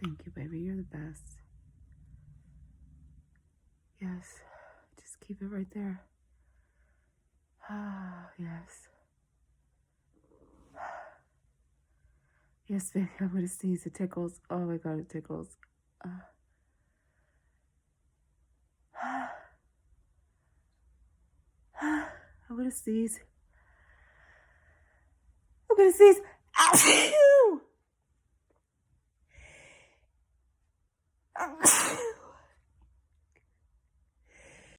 Thank you, baby. You're the best. Yes. Just keep it right there. Ah, yes. Yes, baby. I'm going to sneeze. It tickles. Oh, my God. It tickles. I'm going to sneeze. I'm going to sneeze. Ow!